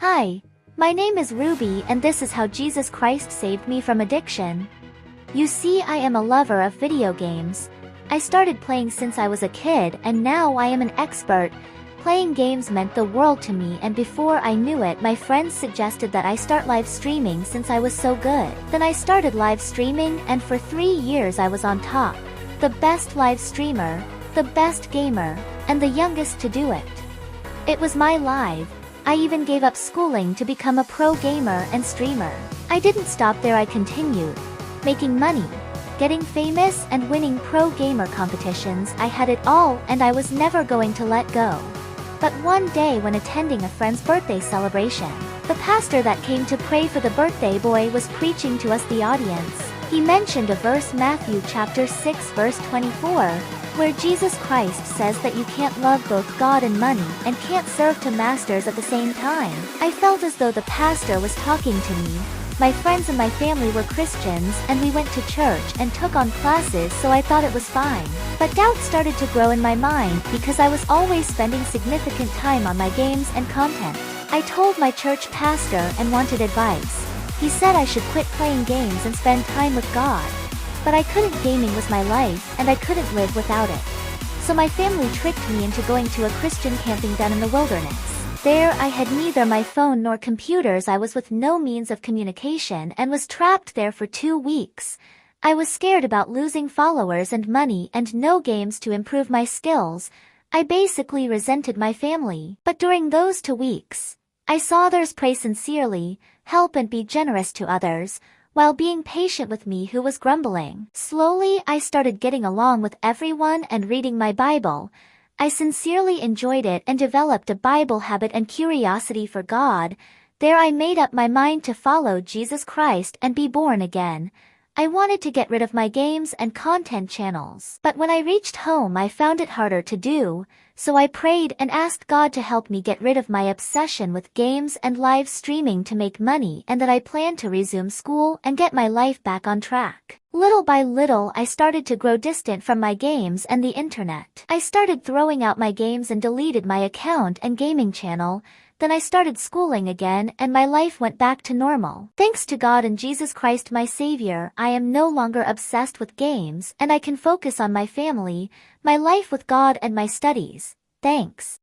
Hi, my name is Ruby and this is how Jesus Christ saved me from addiction. You see, I am a lover of video games. I started playing since I was a kid and now I am an expert. Playing games meant the world to me, and before I knew it my friends suggested that I start live streaming since I was so good. Then I started live streaming and for 3 years I was on top. The best live streamer, the best gamer, and the youngest to do it. It was my life. I even gave up schooling to become a pro gamer and streamer. I didn't stop there, I continued. Making money, getting famous and winning pro gamer competitions. I had it all and I was never going to let go. But one day when attending a friend's birthday celebration, the pastor that came to pray for the birthday boy was preaching to us, the audience. He mentioned a verse, Matthew chapter 6 verse 24, where Jesus Christ says that you can't love both God and money and can't serve two masters at the same time. I felt as though the pastor was talking to me. My friends and my family were Christians and we went to church and took on classes, so I thought it was fine. But doubt started to grow in my mind because I was always spending significant time on my games and content. I told my church pastor and wanted advice. He said I should quit playing games and spend time with God. But I couldn't. Gaming was my life and I couldn't live without it. So my family tricked me into going to a Christian camping down in the wilderness. There I had neither my phone nor computers. I was with no means of communication and was trapped there for 2 weeks. I was scared about losing followers and money and no games to improve my skills. I basically resented my family. But during those 2 weeks, I saw others pray sincerely, help and be generous to others, while being patient with me who was grumbling. Slowly I started getting along with everyone and reading my Bible. I sincerely enjoyed it and developed a Bible habit and curiosity for God. There I made up my mind to follow Jesus Christ and be born again. I wanted to get rid of my games and content channels. But when I reached home I found it harder to do, so I prayed and asked God to help me get rid of my obsession with games and live streaming to make money, and that I planned to resume school and get my life back on track. Little by little I started to grow distant from my games and the internet. I started throwing out my games and deleted my account and gaming channel. Then I started schooling again and my life went back to normal. Thanks to God and Jesus Christ my Savior, I am no longer obsessed with games and I can focus on my family, my life with God and my studies. Thanks.